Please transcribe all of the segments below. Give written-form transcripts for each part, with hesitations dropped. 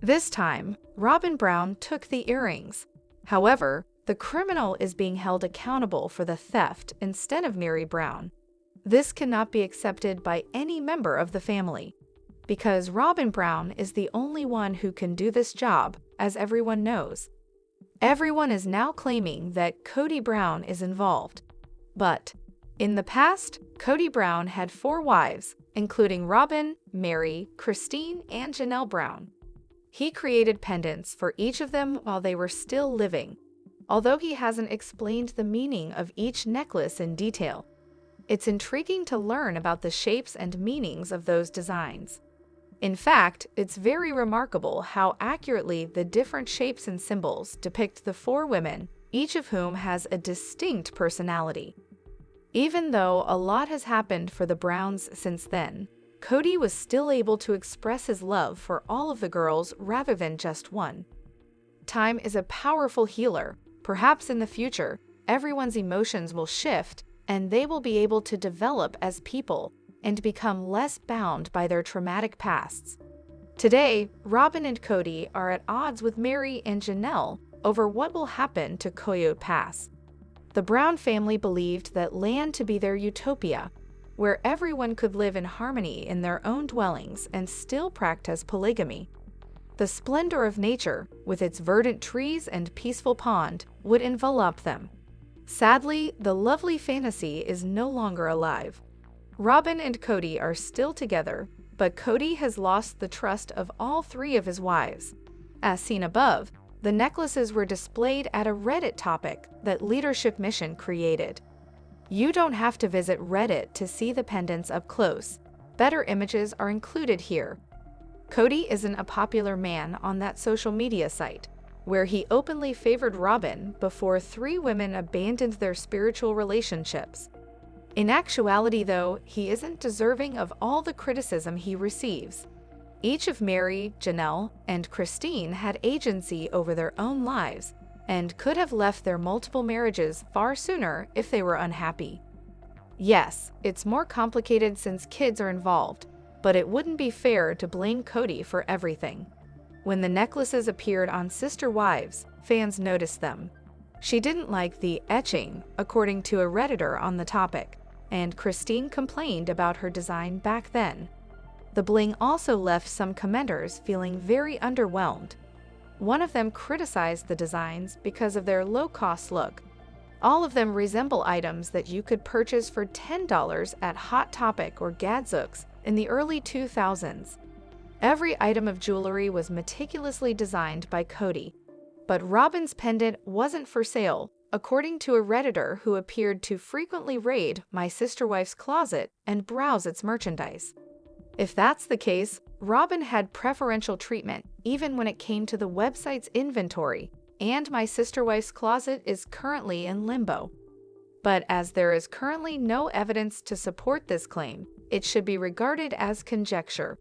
This time, Robyn Brown took the earrings. However, the criminal is being held accountable for the theft instead of Mary Brown. This cannot be accepted by any member of the family, because Robyn Brown is the only one who can do this job, as everyone knows. Everyone is now claiming that KODY Brown is involved. But in the past, KODY Brown had 4 wives, including Robyn, Mary, Christine, and Janelle Brown. He created pendants for each of them while they were still living, although he hasn't explained the meaning of each necklace in detail. It's intriguing to learn about the shapes and meanings of those designs. In fact, it's very remarkable how accurately the different shapes and symbols depict the 4 women, each of whom has a distinct personality. Even though a lot has happened for the Browns since then, KODY was still able to express his love for all of the girls rather than just one. Time is a powerful healer. Perhaps in the future, everyone's emotions will shift and they will be able to develop as people and become less bound by their traumatic pasts. Today, Robyn and KODY are at odds with Mary and Janelle over what will happen to Coyote Pass. The Brown family believed that land to be their utopia, where everyone could live in harmony in their own dwellings and still practice polygamy. The splendor of nature, with its verdant trees and peaceful pond, would envelop them. Sadly, the lovely fantasy is no longer alive. Robyn and KODY are still together, but KODY has lost the trust of all 3 of his wives. As seen above, the necklaces were displayed at a Reddit topic that Leadership Mission created. You don't have to visit Reddit to see the pendants up close. Better images are included here. KODY isn't a popular man on that social media site, where he openly favored Robyn before 3 women abandoned their spiritual relationships. In actuality, though, he isn't deserving of all the criticism he receives. Each of Mary, Janelle, and Christine had agency over their own lives and could have left their multiple marriages far sooner if they were unhappy. Yes, it's more complicated since kids are involved, but it wouldn't be fair to blame KODY for everything. When the necklaces appeared on Sister Wives, fans noticed them. She didn't like the etching, according to a Redditor on the topic, and Christine complained about her design back then. The bling also left some commenters feeling very underwhelmed. One of them criticized the designs because of their low-cost look. All of them resemble items that you could purchase for $10 at Hot Topic or Gadzooks in the early 2000s. Every item of jewelry was meticulously designed by KODY, but Robyn's pendant wasn't for sale, according to a Redditor who appeared to frequently raid My Sister Wife's closet and browse its merchandise. If that's the case, Robyn had preferential treatment even when it came to the website's inventory, and My Sister Wife's closet is currently in limbo. But as there is currently no evidence to support this claim, it should be regarded as conjecture.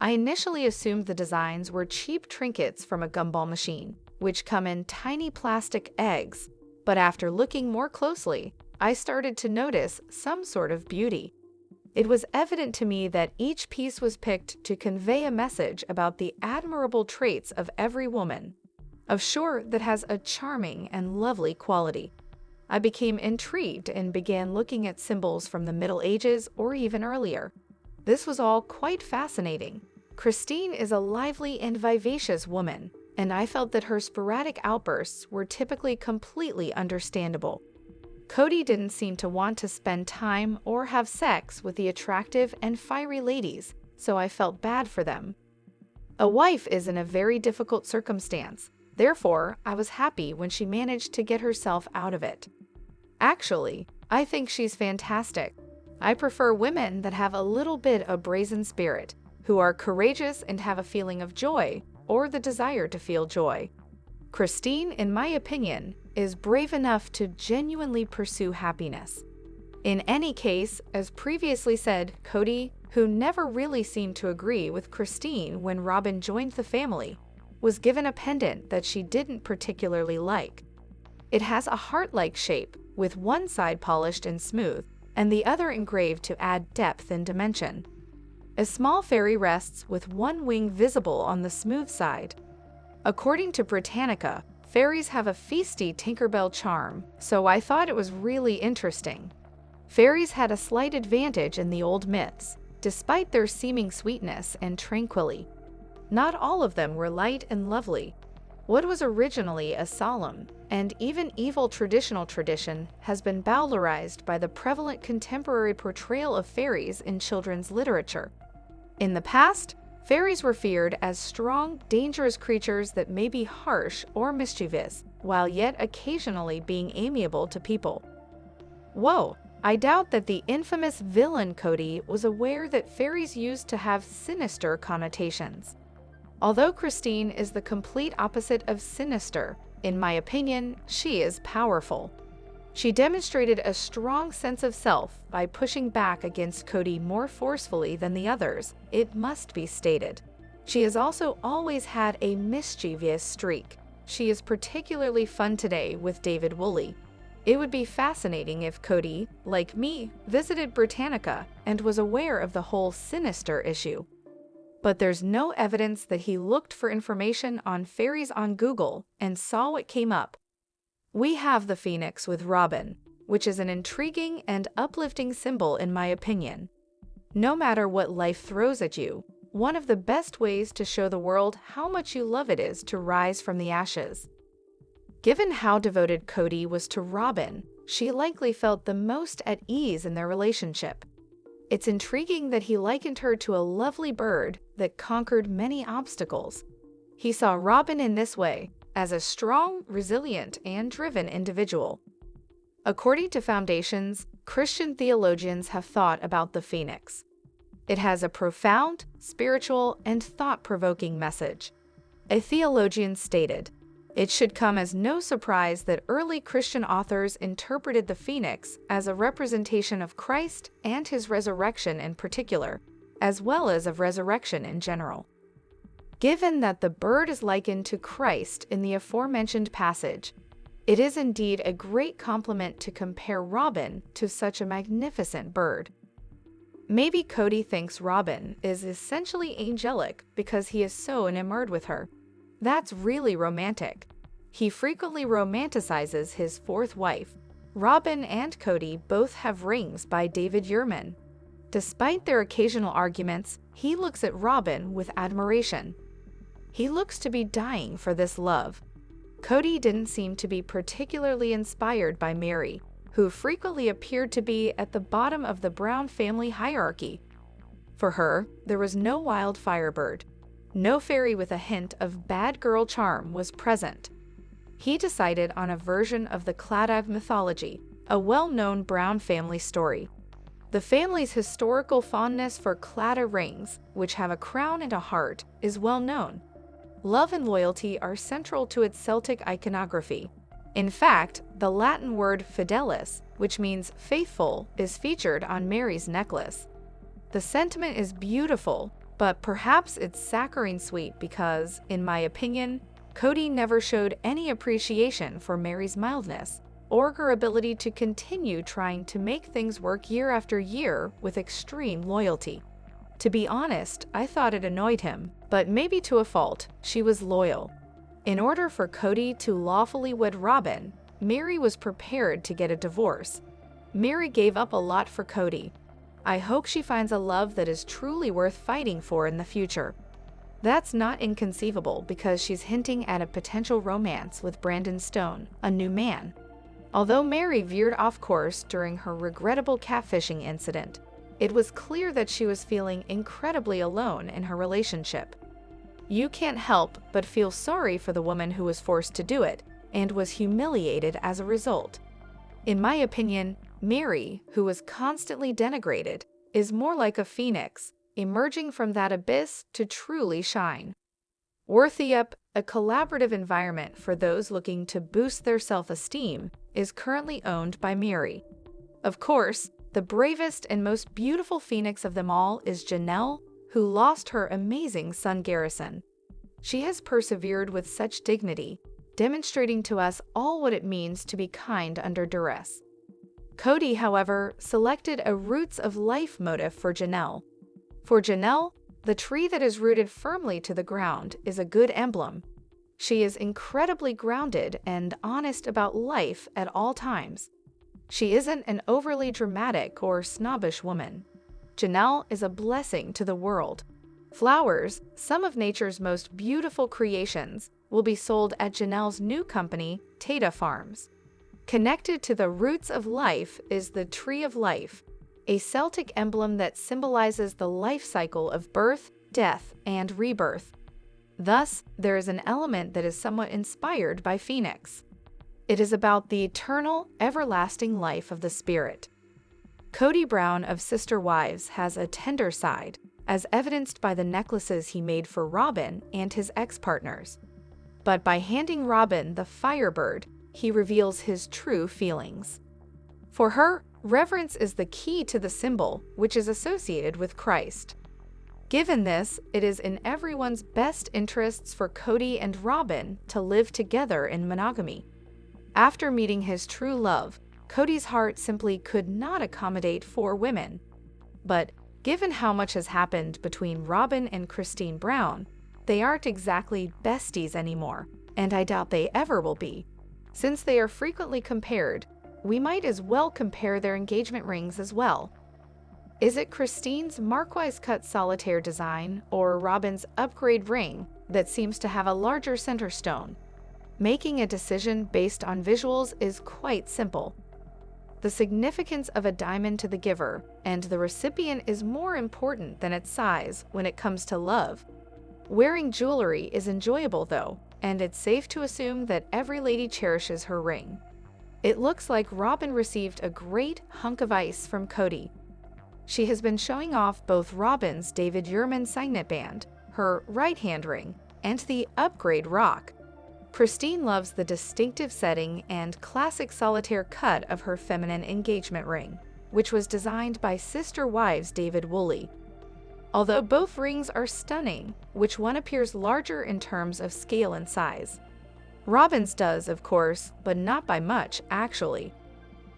I initially assumed the designs were cheap trinkets from a gumball machine, which come in tiny plastic eggs, but after looking more closely, I started to notice some sort of beauty. It was evident to me that each piece was picked to convey a message about the admirable traits of every woman, of sure that has a charming and lovely quality. I became intrigued and began looking at symbols from the Middle Ages or even earlier. This was all quite fascinating. Christine is a lively and vivacious woman, and I felt that her sporadic outbursts were typically completely understandable. KODY didn't seem to want to spend time or have sex with the attractive and fiery ladies, so I felt bad for them. A wife is in a very difficult circumstance, therefore I was happy when she managed to get herself out of it. Actually, I think she's fantastic. I prefer women that have a little bit of brazen spirit, who are courageous and have a feeling of joy, or the desire to feel joy. Christine, in my opinion, is brave enough to genuinely pursue happiness. In any case, as previously said, KODY, who never really seemed to agree with Christine when Robyn joined the family, was given a pendant that she didn't particularly like. It has a heart-like shape, with one side polished and smooth, and the other engraved to add depth and dimension. A small fairy rests with one wing visible on the smooth side. According to Britannica, fairies have a feisty Tinkerbell charm, so I thought it was really interesting. Fairies had a slight advantage in the old myths, despite their seeming sweetness and tranquility. Not all of them were light and lovely. What was originally a solemn and even evil traditional tradition has been bowdlerized by the prevalent contemporary portrayal of fairies in children's literature. In the past, fairies were feared as strong, dangerous creatures that may be harsh or mischievous, while yet occasionally being amiable to people. Whoa! I doubt that the infamous villain KODY was aware that fairies used to have sinister connotations. Although Christine is the complete opposite of sinister, in my opinion, she is powerful. She demonstrated a strong sense of self by pushing back against KODY more forcefully than the others, it must be stated. She has also always had a mischievous streak. She is particularly fun today with David Woolley. It would be fascinating if KODY, like me, visited Britannica and was aware of the whole sinister issue. But there's no evidence that he looked for information on fairies on Google and saw what came up. We have the phoenix with Robyn, which is an intriguing and uplifting symbol in my opinion. No matter what life throws at you, one of the best ways to show the world how much you love it is to rise from the ashes. Given how devoted KODY was to Robyn, she likely felt the most at ease in their relationship. It's intriguing that he likened her to a lovely bird that conquered many obstacles. He saw Robyn in this way, as a strong, resilient, and driven individual. According to foundations, Christian theologians have thought about the phoenix. It has a profound, spiritual, and thought-provoking message. A theologian stated, "It should come as no surprise that early Christian authors interpreted the phoenix as a representation of Christ and his resurrection in particular, as well as of resurrection in general." Given that the bird is likened to Christ in the aforementioned passage, it is indeed a great compliment to compare Robyn to such a magnificent bird. Maybe KODY thinks Robyn is essentially angelic because he is so enamored with her. That's really romantic. He frequently romanticizes his fourth wife. Robyn and KODY both have rings by David Yurman. Despite their occasional arguments, he looks at Robyn with admiration. He looks to be dying for this love. KODY didn't seem to be particularly inspired by Mary, who frequently appeared to be at the bottom of the Brown family hierarchy. For her, there was no wild firebird. No fairy with a hint of bad girl charm was present. He decided on a version of the Claddagh mythology, a well-known Brown family story. The family's historical fondness for Claddagh rings, which have a crown and a heart, is well known. Love and loyalty are central to its Celtic iconography. In fact, the Latin word fidelis, which means faithful, is featured on Mary's necklace. The sentiment is beautiful, but perhaps it's saccharine sweet because, in my opinion, KODY never showed any appreciation for Mary's mildness or her ability to continue trying to make things work year after year with extreme loyalty. To be honest, I thought it annoyed him, but maybe to a fault. She was loyal. In order for KODY to lawfully wed Robyn, Mary was prepared to get a divorce. Mary gave up a lot for KODY. I hope she finds a love that is truly worth fighting for in the future. That's not inconceivable because she's hinting at a potential romance with Brandon Stone, a new man. Although Mary veered off course during her regrettable catfishing incident, it was clear that she was feeling incredibly alone in her relationship. You can't help but feel sorry for the woman who was forced to do it and was humiliated as a result. In my opinion, Mary, who was constantly denigrated, is more like a phoenix, emerging from that abyss to truly shine. Worthy Up, a collaborative environment for those looking to boost their self-esteem, is currently owned by Mary. Of course, the bravest and most beautiful phoenix of them all is Janelle, who lost her amazing son Garrison. She has persevered with such dignity, demonstrating to us all what it means to be kind under duress. KODY, however, selected a roots of life motif for Janelle. For Janelle, the tree that is rooted firmly to the ground is a good emblem. She is incredibly grounded and honest about life at all times. She isn't an overly dramatic or snobbish woman. Janelle is a blessing to the world. Flowers, some of nature's most beautiful creations, will be sold at Janelle's new company, Tata Farms. Connected to the roots of life is the Tree of Life, a Celtic emblem that symbolizes the life cycle of birth, death, and rebirth. Thus, there is an element that is somewhat inspired by Phoenix. It is about the eternal, everlasting life of the spirit. KODY Brown of Sister Wives has a tender side, as evidenced by the necklaces he made for Robyn and his ex-partners. But by handing Robyn the Firebird, he reveals his true feelings. For her, reverence is the key to the symbol, which is associated with Christ. Given this, it is in everyone's best interests for KODY and Robyn to live together in monogamy. After meeting his true love, KODY's heart simply could not accommodate 4 women. But given how much has happened between Robyn and Christine Brown, they aren't exactly besties anymore, and I doubt they ever will be. Since they are frequently compared, we might as well compare their engagement rings as well. Is it Christine's Marquise-cut solitaire design or Robyn's upgrade ring that seems to have a larger center stone? Making a decision based on visuals is quite simple. The significance of a diamond to the giver and the recipient is more important than its size when it comes to love. Wearing jewelry is enjoyable though, and it's safe to assume that every lady cherishes her ring. It looks like Robyn received a great hunk of ice from KODY. She has been showing off both Robyn's David Yurman signet band, her right-hand ring, and the upgrade rock. Christine loves the distinctive setting and classic solitaire cut of her feminine engagement ring, which was designed by Sister Wives' David Woolley. Although both rings are stunning, which one appears larger in terms of scale and size? Robyn's does, of course, but not by much, actually.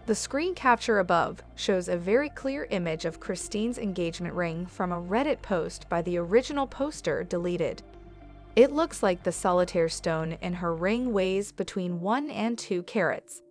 The screen capture above shows a very clear image of Christine's engagement ring from a Reddit post by the original poster deleted. It looks like the solitaire stone in her ring weighs between 1 and 2 carats.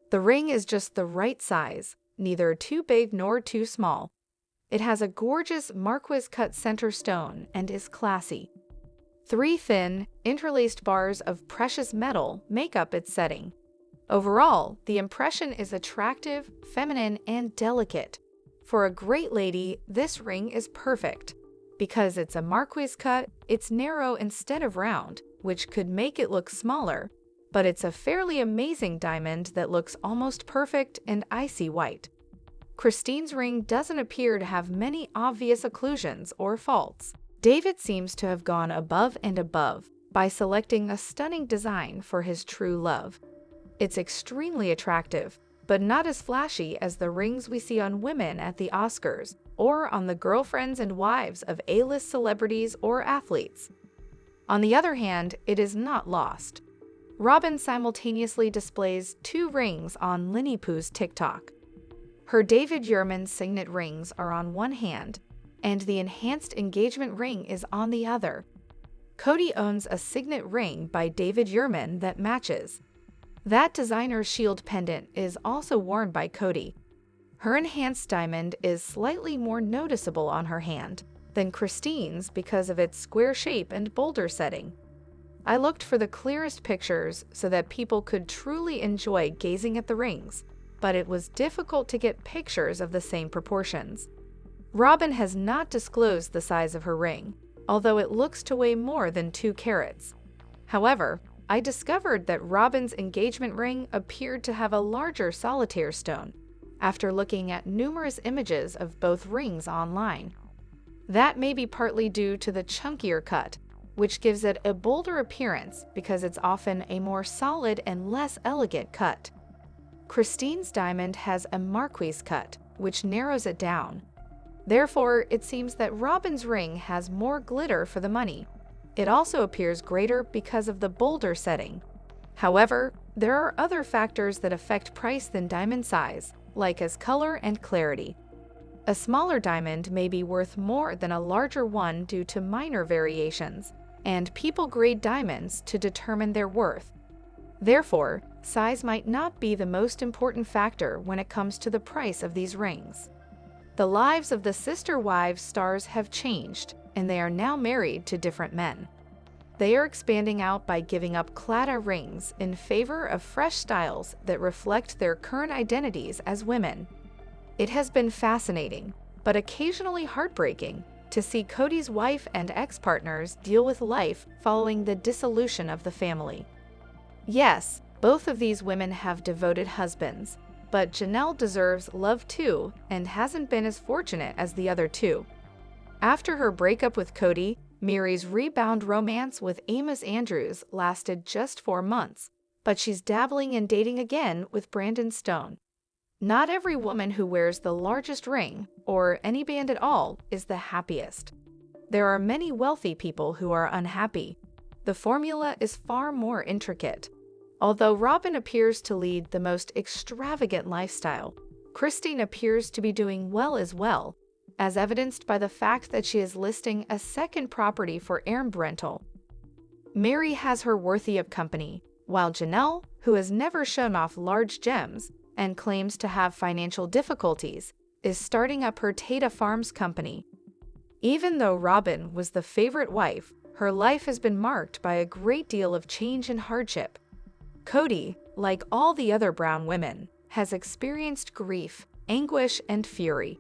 The ring is just the right size, neither too big nor too small. It has a gorgeous Marquise-cut center stone and is classy. 3 thin, interlaced bars of precious metal make up its setting. Overall, the impression is attractive, feminine, and delicate. For a great lady, this ring is perfect. Because it's a Marquise cut, it's narrow instead of round, which could make it look smaller, but it's a fairly amazing diamond that looks almost perfect and icy white. Christine's ring doesn't appear to have many obvious occlusions or faults. David seems to have gone above and above by selecting a stunning design for his true love. It's extremely attractive, but not as flashy as the rings we see on women at the Oscars or on the girlfriends and wives of A-list celebrities or athletes. On the other hand, it is not lost. Robyn simultaneously displays 2 rings on Linny Poo's TikTok. Her David Yurman signet rings are on one hand, and the enhanced engagement ring is on the other. KODY owns a signet ring by David Yurman that matches. That designer shield pendant is also worn by KODY. Her enhanced diamond is slightly more noticeable on her hand than Christine's because of its square shape and boulder setting. I looked for the clearest pictures so that people could truly enjoy gazing at the rings, but it was difficult to get pictures of the same proportions. Robyn has not disclosed the size of her ring, although it looks to weigh more than 2 carats. However, I discovered that Robyn's engagement ring appeared to have a larger solitaire stone after looking at numerous images of both rings online. That may be partly due to the chunkier cut, which gives it a bolder appearance because it's often a more solid and less elegant cut. Christine's diamond has a Marquise cut, which narrows it down. Therefore, it seems that Robyn's ring has more glitter for the money. It also appears greater because of the bolder setting. However, there are other factors that affect price than diamond size, like as color and clarity. A smaller diamond may be worth more than a larger one due to minor variations, and people grade diamonds to determine their worth. Therefore, size might not be the most important factor when it comes to the price of these rings. The lives of the sister wives stars have changed, and they are now married to different men. They are expanding out by giving up KODY rings in favor of fresh styles that reflect their current identities as women. It has been fascinating, but occasionally heartbreaking, to see KODY's wife and ex-partners deal with life following the dissolution of the family. Yes, both of these women have devoted husbands, but Janelle deserves love too and hasn't been as fortunate as the other two. After her breakup with KODY, Miri's rebound romance with Amos Andrews lasted just 4 months, but she's dabbling in dating again with Brandon Stone. Not every woman who wears the largest ring, or any band at all, is the happiest. There are many wealthy people who are unhappy. The formula is far more intricate. Although Robyn appears to lead the most extravagant lifestyle, Christine appears to be doing well as well, as evidenced by the fact that she is listing a second property for rental. Miri has her worthy of company, while Janelle, who has never shown off large gems and claims to have financial difficulties, is starting up her Tata Farms company. Even though Robyn was the favorite wife, her life has been marked by a great deal of change and hardship. KODY, like all the other Brown women, has experienced grief, anguish, and fury.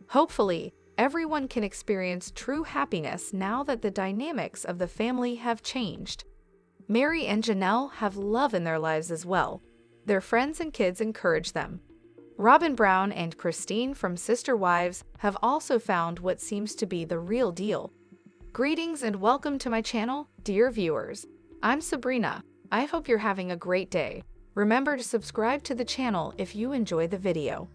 Hopefully, everyone can experience true happiness now that the dynamics of the family have changed. Miri and Janelle have love in their lives as well. Their friends and kids encourage them. Robyn Brown and Christine from Sister Wives have also found what seems to be the real deal. Greetings and welcome to my channel, dear viewers. I'm Sabrina. I hope you're having a great day. Remember to subscribe to the channel if you enjoy the video.